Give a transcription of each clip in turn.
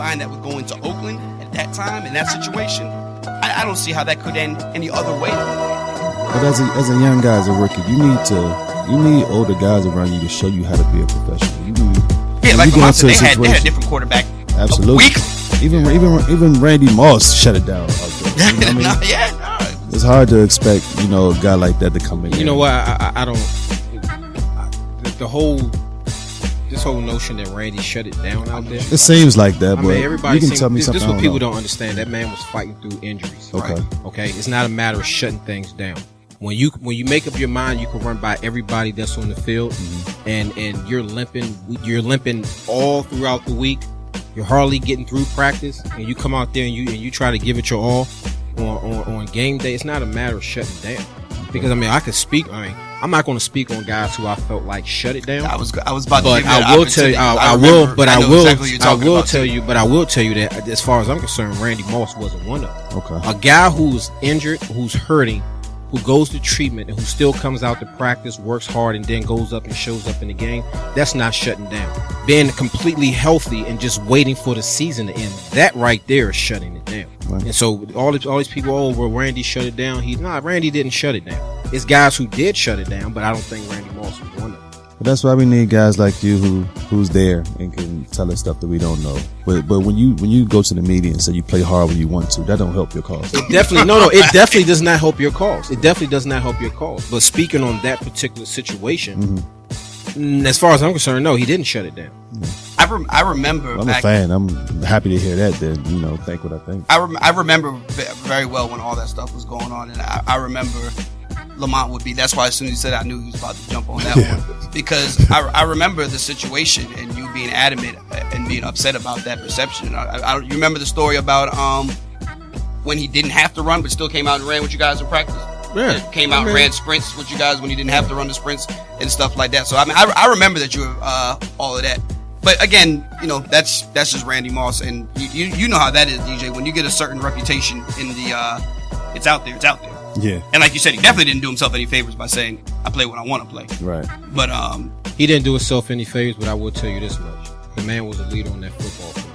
combine that with going to Oakland at that time in that situation, I don't see how that could end any other way. But as a young guy, as a rookie, you need older guys around you to show you how to be a professional. Like Lamont said, they had a different quarterback. Absolutely. Even Randy Moss shut it down. You know what I mean? It's hard to expect, a guy like that to come in. You know what? I don't. This whole notion that Randy shut it down out there. It seems like that, but everybody you can tell me something. This is what people don't understand. That man was fighting through injuries. Okay. Right? Okay. It's not a matter of shutting things down. When you make up your mind, you can run by everybody that's on the field, and you're limping all throughout the week. You're hardly getting through practice, and you come out there and you try to give it your all on game day. It's not a matter of shutting down. Because I could speak. I'm not going to speak on guys who I felt like shut it down. I was about to. But I will tell you. I will tell you that as far as I'm concerned, Randy Moss wasn't one of them. Okay. A guy who's injured, who's hurting, who goes to treatment, and who still comes out to practice, works hard, and then goes up and shows up in the game. That's not shutting down. Being completely healthy and just waiting for the season to end. That right there is shutting it down. Right. And so all these people, well, Randy shut it down. Randy didn't shut it down. It's guys who did shut it down, but I don't think Randy Moss was one of them. But that's why we need guys like you who's there and can tell us stuff that we don't know. But when you go to the media and say you play hard when you want to, that don't help your cause. It definitely it definitely does not help your cause. It definitely does not help your cause. But speaking on that particular situation, as far as I'm concerned, no, he didn't shut it down. I remember. I'm a fan. I'm happy to hear that. Then think what I think. I remember very well when all that stuff was going on, and I remember Lamont would be. That's why as soon as he said, I knew he was about to jump on that one, because I remember the situation and you being adamant and being upset about that perception. You remember the story about when he didn't have to run but still came out and ran with you guys in practice. Yeah, came out and ran sprints with you guys when he didn't have to run the sprints and stuff like that. So I remember that you were all of that. But again, that's just Randy Moss, and you know how that is, DJ. When you get a certain reputation in the, it's out there. Yeah. And like you said, he definitely didn't do himself any favors by saying, I play what I want to play. Right. But he didn't do himself any favors, but I will tell you this much. The man was a leader on that football field.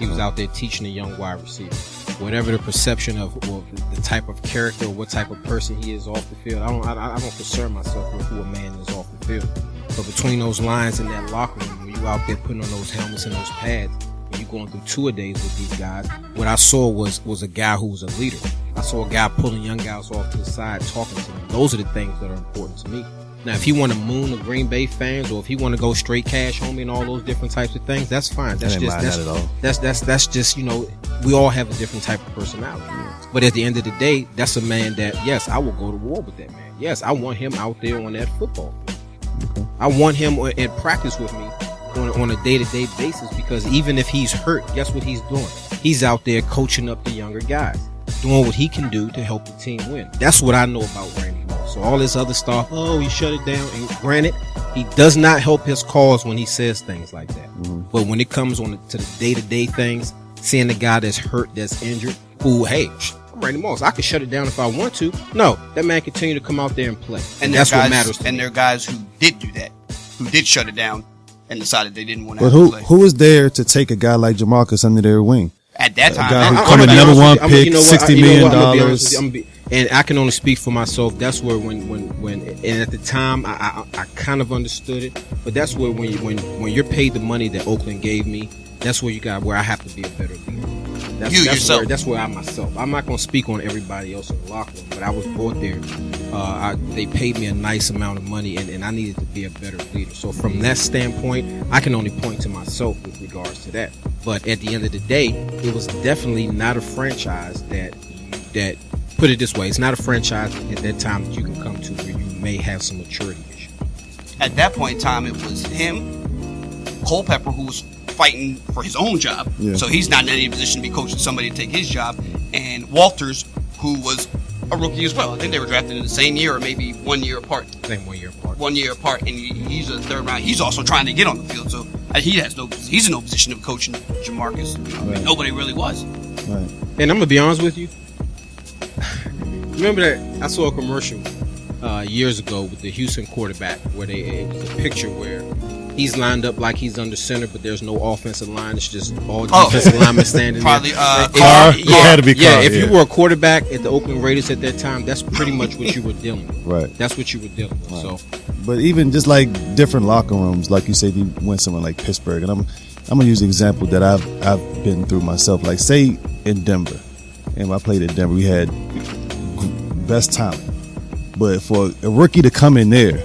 He was out there teaching the young wide receiver. Whatever the perception of the type of character or what type of person he is off the field, I don't concern myself with who a man is off the field. But between those lines in that locker room, when you out there putting on those helmets and those pads, and you going through tour-a-days with these guys, what I saw was a guy who was a leader. I saw a guy pulling young guys off to the side, talking to them. Those are the things that are important to me. Now, if he want to moon the Green Bay fans, or if he want to go straight cash homie and all those different types of things, that's fine. That's just we all have a different type of personality. But at the end of the day, that's a man that, yes, I will go to war with that man. Yes, I want him out there on that football field. Okay. I want him in practice with me on a day-to-day basis, because even if he's hurt, guess what he's doing? He's out there coaching up the younger guys, doing what he can do to help the team win. That's what I know about Randy Moss. So all this other stuff, he shut it down. And granted, he does not help his cause when he says things like that. Mm-hmm. But when it comes to the day-to-day things, seeing the guy that's hurt, that's injured, who, hey, I'm Randy Moss, I can shut it down if I want to. No, that man continue to come out there and play. And that's what matters to me. And there are guys who did do that, who did shut it down and decided they didn't want to play. But who was there to take a guy like Jamarcus under their wing? At that time, a guy who come in number one pick, $60 million. And I can only speak for myself. That's where and at the time I kind of understood it, but that's where when you're paid the money that Oakland gave me, that's where where I have to be a better leader. That's where I myself. I'm not going to speak on everybody else in the locker room, but I was brought there. They paid me a nice amount of money, and I needed to be a better leader. So from that standpoint, I can only point to myself with regards to that. But at the end of the day, it was definitely not a franchise that put it this way, it's not a franchise at that time that you can come to where you may have some maturity issues. At that point in time, it was him, Culpepper, who was fighting for his own job, so he's not in any position to be coaching somebody to take his job, and Walters, who was a rookie as well. I think they were drafted in the same year or maybe 1 year apart. Same 1 year apart. 1 year apart, and he's a third round. He's also trying to get on the field, so he's in no position of coaching Jamarcus. Right. Nobody really was. Right. And I'm gonna be honest with you. Remember that I saw a commercial years ago with the Houston quarterback where it was a picture where He's lined up like he's under center, but there's no offensive line. It's just all defensive linemen standing Probably, there. Carr. It had to be Carr. If you were a quarterback at the Oakland Raiders at that time, that's pretty much what you were dealing with. Right. That's what you were dealing with. Right. So, but even just like different locker rooms, like you said, you went somewhere like Pittsburgh, and I'm gonna use an example that I've been through myself. Like say in Denver, and when I played in Denver, we had best talent, but for a rookie to come in there,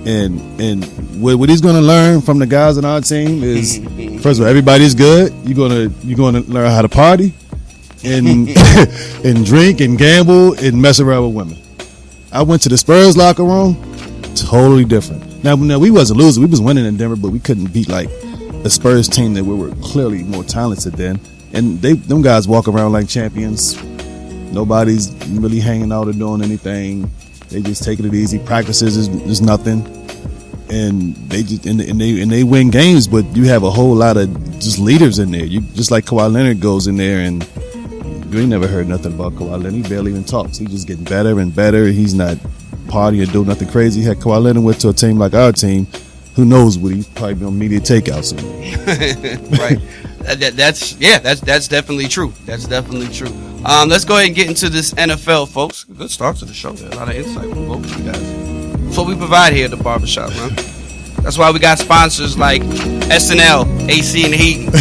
and what he's gonna learn from the guys on our team is, first of all, everybody's good. You're gonna learn how to party, and and drink and gamble and mess around with women. I went to the Spurs locker room, totally different. Now we wasn't losing, we was winning in Denver, but we couldn't beat like the Spurs team that we were clearly more talented than. And them guys walk around like champions. Nobody's really hanging out or doing anything. They just taking it easy. Practices is nothing, and they win games. But you have a whole lot of just leaders in there. You just like Kawhi Leonard goes in there, and you ain't never heard nothing about Kawhi Leonard. He barely even talks. He's just getting better and better. He's not partying or doing nothing crazy. Heck, Kawhi Leonard went to a team like our team. Who knows what he's probably doing media takeout soon. Right. That's definitely true. That's definitely true. Let's go ahead and get into this NFL, folks. Good start to the show. There. A lot of insight from both of you guys. That's what we provide here at the Barbershop, man. That's why we got sponsors like SNL, AC and Heating.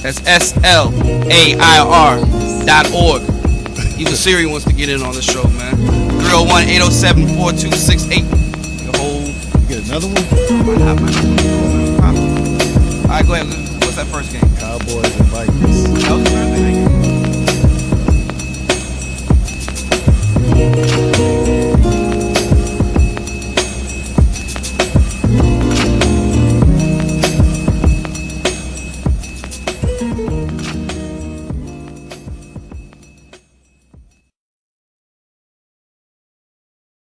That's SLAIR.org. Even Siri wants to get in on the show, man. 301-807-4268. Get another one? All right, go ahead. What's that first game? Cowboys and Vikings. That was the first thing.